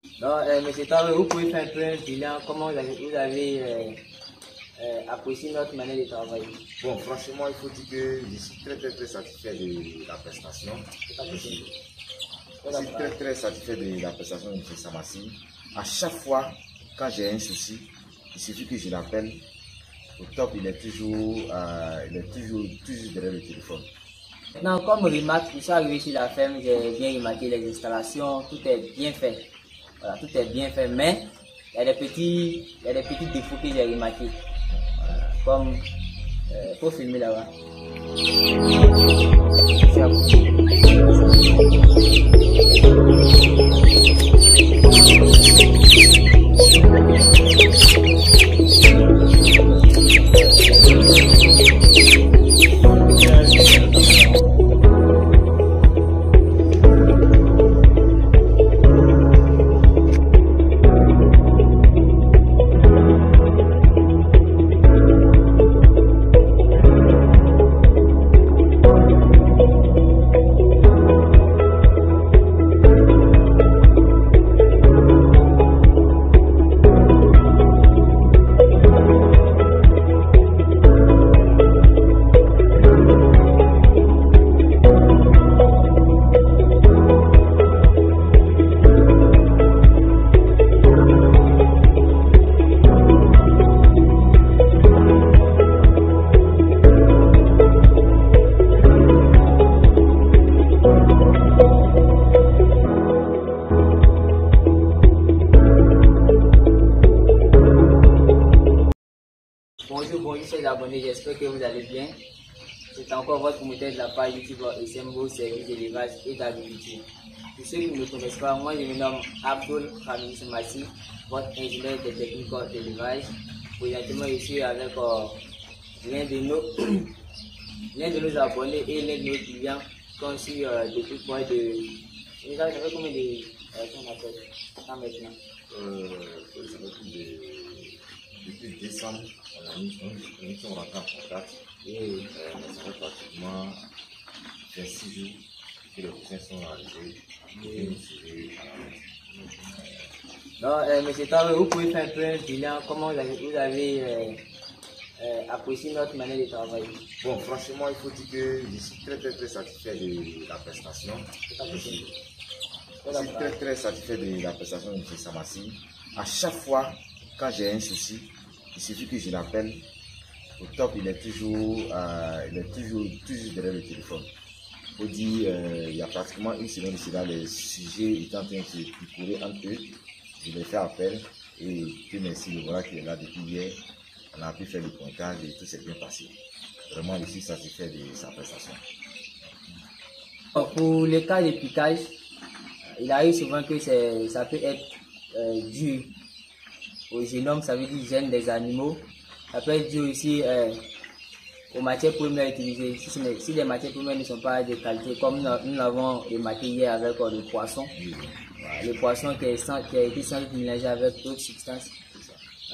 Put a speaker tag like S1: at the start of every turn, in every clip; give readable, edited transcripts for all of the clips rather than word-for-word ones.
S1: Donc, monsieur Tawe, vous pouvez faire un peu un bilan, comment vous avez apprécié notre manière de travailler?
S2: Bon, franchement, il faut dire que je suis très satisfait de la prestation. Je suis très satisfait de la prestation de M. Samassi. À chaque fois, quand j'ai un souci, il suffit que je l'appelle. Au top, il est toujours derrière le téléphone.
S1: Maintenant, comme remarque, je suis arrivé sur la ferme, j'ai bien remarqué les installations, tout est bien fait. Voilà, tout est bien fait, mais il y a des petits défauts que j'ai remarqués. Voilà, comme, faut filmer là-bas. Bonjour chers abonnés, j'espère que vous allez bien. C'est encore votre promoteur de la page YouTube SMBO Service d'élevage et d'agriculture. Pour ceux qui ne me connaissent pas, moi je me nomme Abdul Hamid Samassi, votre ingénieur de technique d'élevage. Présentement, je suis avec l'un de nos abonnés et l'un de nos clients qui ont su depuis quoi de... Vous avez combien de... qu'on appelle ça maintenant?
S2: Depuis décembre, on a mis son rentré en contact et ça fait pratiquement 26 jours que les poussins sont arrivés et nous suivons à la maison.
S1: Donc, monsieur Tawe, vous pouvez faire un peu un bilan, comment vous avez apprécié notre manière de travailler?
S2: Bon, franchement, il faut dire que je suis très satisfait de la prestation. Je suis très satisfait de la prestation de M. Samassi. À chaque fois, quand j'ai un souci, il suffit que je l'appelle. Au top, il est toujours derrière le téléphone. Il faut dire, il y a pratiquement une semaine de cela, les sujets étaient en train de se picorer entre eux. Je lui ai fait appel et Dieu merci, le voilà qui est là depuis hier. On a pu faire le pointage et tout s'est bien passé. Vraiment, je suis satisfait de sa prestation.
S1: Pour le cas de piquage, il arrive souvent que ça peut être dû au génome, ça veut dire gène des animaux. Ça peut être dû aussi aux matières premières utilisées. Si les matières premières ne sont pas de qualité, comme nous l'avons remarqué hier avec le poisson. Voilà, le poisson qui a été sans mélangé avec d'autres substances,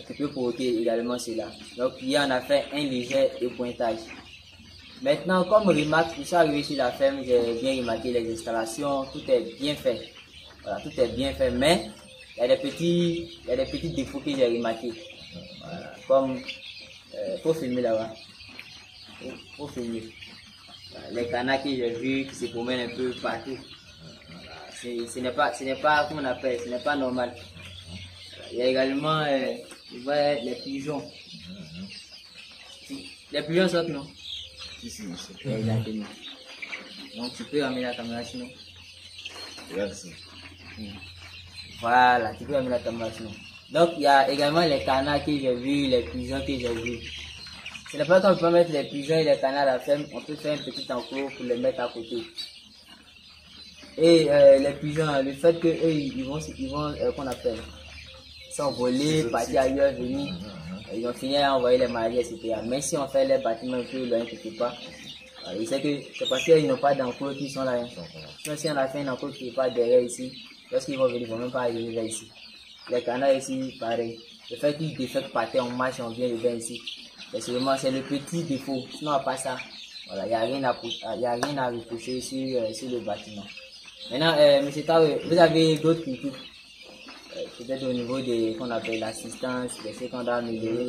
S1: qui peut provoquer également cela. Donc hier on a fait un léger pointage. Maintenant, comme remarque, je suis arrivé sur la ferme, j'ai bien remarqué les installations, tout est bien fait. Voilà, tout est bien fait, mais il y a des petits défauts que j'ai remarqués. Voilà, comme, faut filmer là-bas. Faut filmer. Voilà, les canards que j'ai vus qui se promènent un peu partout. Voilà, ce n'est pas, comment on appelle, ce n'est pas normal. Voilà, il y a également, les pigeons. Les pigeons sortent, non?
S2: Ici.
S1: Exactement. Donc tu peux amener la caméra sinon.
S2: Regarde ça.
S1: Voilà, tu peux amener la caméra sinon. Donc il y a également les canards que j'ai vus, les pigeons que j'ai vus. Ce n'est pas qu'on peut mettre les pigeons et les canards à la ferme, on peut faire un petit enclos pour les mettre à côté. Et les pigeons, le fait qu'eux ils vont qu'on appelle, s'envoler, partir ailleurs, venir, ils vont finir à envoyer les maladies, etc. Mais si on fait les bâtiments un peu loin quelque part, ils savent que c'est parce qu'ils n'ont pas d'enclos qui sont là. Sinon, si on a fait un enclos qui n'est pas derrière ici, lorsqu'ils vont venir, ils ne vont même pas arriver vers ici. Les canards ici, pareil. Le fait qu'ils défectent par terre, on marche, on vient bien ici. C'est le petit défaut. Sinon, à part ça, voilà, il n'y a rien à reprocher sur le bâtiment. Maintenant, M. Tawe, vous avez d'autres cultures? peut-être au niveau de qu'on appelle l'assistance, de ce qu'on doit améliorer.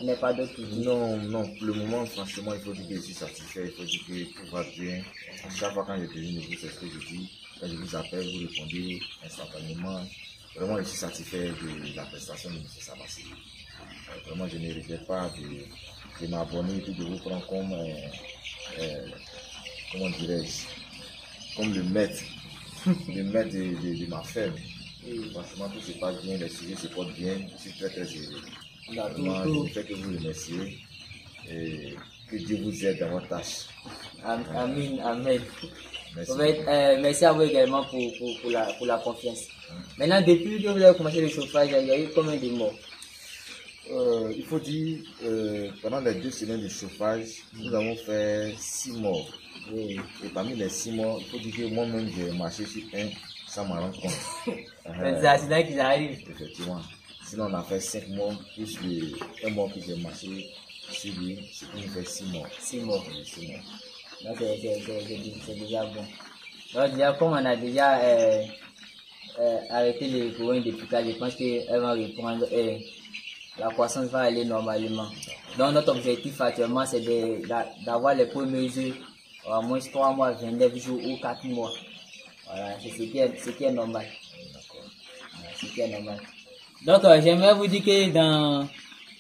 S1: Il n'y a pas d'autres outils.
S2: Non, non, pour le moment, franchement, il faut dire que je suis satisfait, il faut dire que tout va bien. À chaque fois quand j'ai besoin de vous, c'est ce que je dis. Quand je vous appelle, vous répondez instantanément. Vraiment, je suis satisfait de la prestation de M. Samassi. Vraiment, je ne regrette pas de m'abonner et puis de vous prendre comme, comment dirais-je, comme le maître de ma ferme. Franchement, tout se passe bien, les sujets se portent bien. Je suis très très heureux. Vraiment, je ne fais que vous remercier et que Dieu vous aide dans votre tâche.
S1: Amen, amen.
S2: Merci.
S1: Merci à vous également pour la confiance. Maintenant, depuis que vous avez commencé le chauffage, il y a eu combien de morts?
S2: Il faut dire, pendant les 2 semaines de chauffage, nous avons fait 6 morts.
S1: Oui.
S2: Et parmi les 6 morts, il faut dire que moi-même j'ai marché sur un sans m'en rendre compte.
S1: C'est des accidents qui arrivent.
S2: Effectivement. Sinon, on a fait 5 morts, plus un mort que j'ai marché sur lui, c'est qu'on fait 6 morts.
S1: 6 morts.
S2: Oui, 6 morts.
S1: Donc, c'est déjà bon. Donc, déjà, comme on a déjà arrêté les courants depuis là, je pense qu'elles vont reprendre. La croissance va aller normalement. Donc, notre objectif actuellement, c'est d'avoir les premiers œufs au moins 3 mois, 29 jours ou 4 mois. Voilà, c'est ce qui est normal. Voilà, ce qui est normal. Donc, j'aimerais vous dire que dans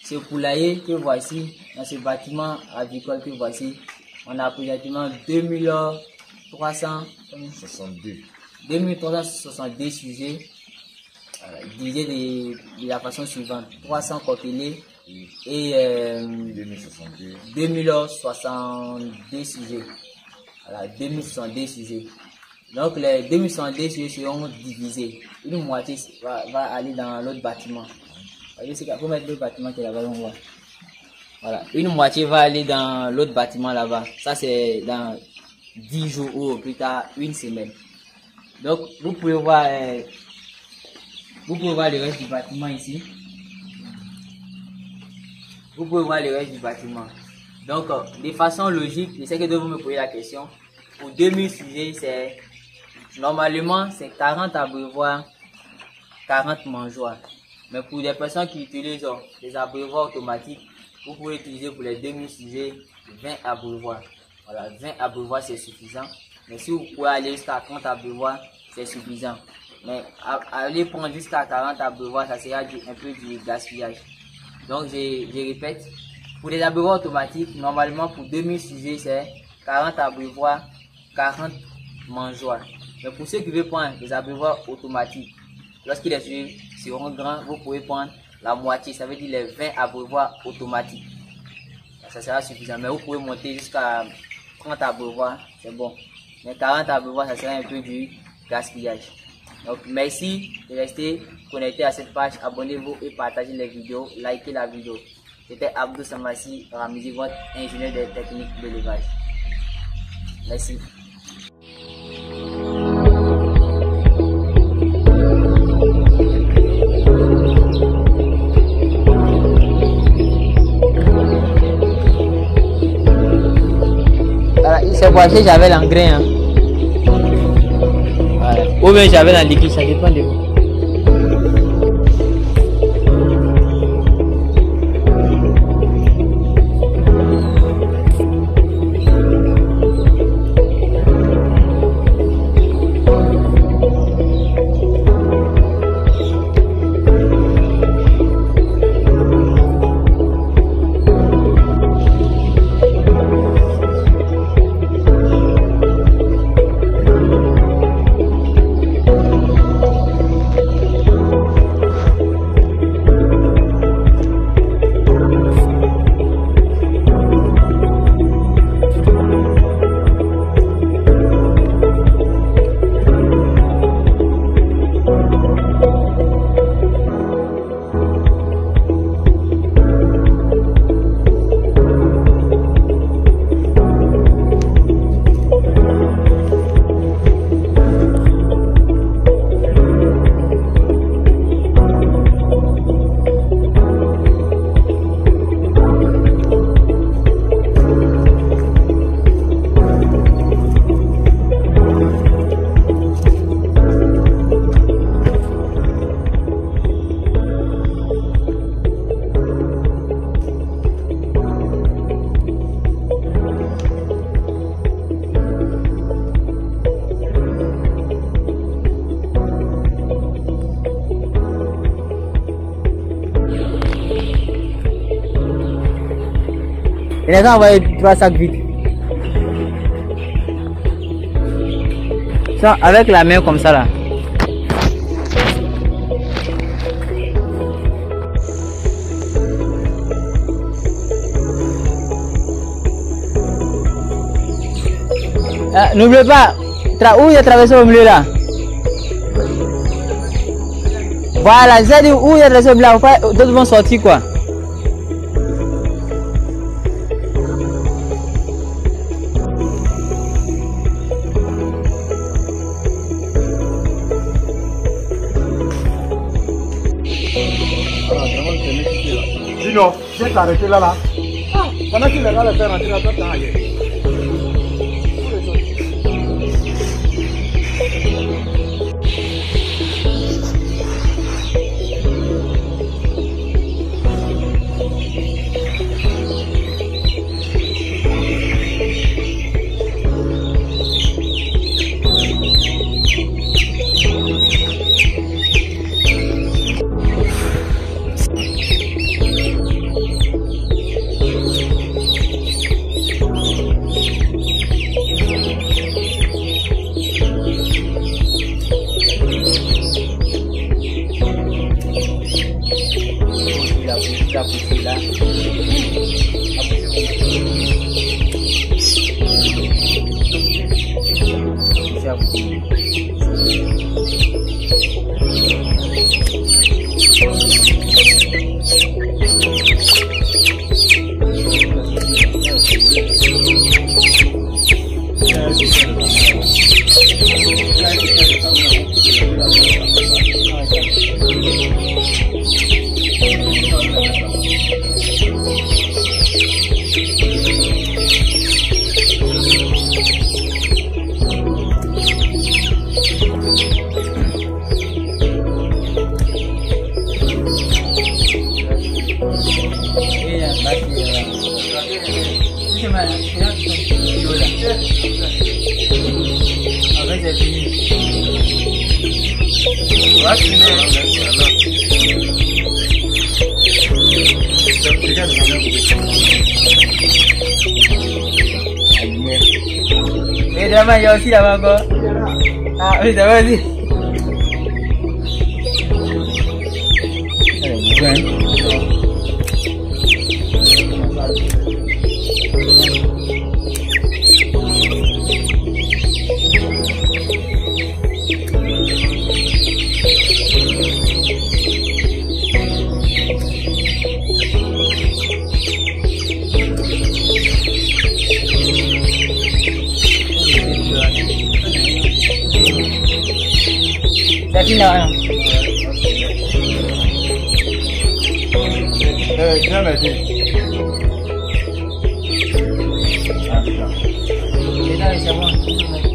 S1: ce poulailler que voici, dans ce bâtiment agricole que voici, on a précisément 2362 sujets divisés de la façon suivante: 300 coquelets et 2062 sujets. Voilà, 2062 sujets. Donc les 2062 sujets seront divisés. Une moitié va aller dans l'autre bâtiment. Voyez, c'est qu'il faut mettre l'autre bâtiment qui est là-bas, on voit. Voilà, une moitié va aller dans l'autre bâtiment là-bas. Ça, c'est dans 10 jours ou plus tard, une semaine. Donc, vous pouvez voir le reste du bâtiment ici. Vous pouvez voir le reste du bâtiment. Donc, de façon logique, je sais que vous me posez la question. Pour 2000 sujets, normalement, c'est 40 abreuvoirs, 40 mangeoires. Mais pour des personnes qui utilisent des abreuvoirs automatiques, vous pouvez utiliser pour les 2000 sujets 20 abreuvoirs. Voilà, 20 abreuvoirs c'est suffisant. Mais si vous pouvez aller jusqu'à 30 abreuvoirs, c'est suffisant. Mais aller prendre jusqu'à 40 abreuvoirs, ça sera un peu du gaspillage. Donc je répète, pour les abreuvoirs automatiques, normalement pour 2000 sujets, c'est 40 abreuvoirs, 40 mangeoires. Mais pour ceux qui veulent prendre des abreuvoirs automatiques, lorsque les sujets seront grands, vous pouvez prendre la moitié, ça veut dire les 20 abreuvoirs automatiques. Ça sera suffisant, mais vous pouvez monter jusqu'à 30 abreuvoirs, c'est bon. Mais 40 abreuvoirs, ça sera un peu du gaspillage. Donc merci de rester connecté à cette page, abonnez-vous et partagez les vidéos, likez la vidéo. C'était Abdou Samassi Ramizi, votre ingénieur des techniques d'élevage. Merci. C'est branché, j'avais l'engrais. Hein. Voilà. Ou bien j'avais la liquide, ça dépend de vous. Et les gens envoient 3 sacs vides. Ça, avec la main comme ça là. N'oubliez pas, où il a traversé au milieu là. Voilà, j'ai dit où il a traversé au milieu là, d'autres vont sortir quoi.
S3: Sinon, je vais t'arrêter là. Pendant qu'il est là, le faire rentrer là, toi, t'as ailleurs.
S1: Et demain, il y a aussi là-bas encore. Ah oui, d'abord aussi. C'est fini là.
S3: Viens m'aider.
S1: C'est là, c'est bon.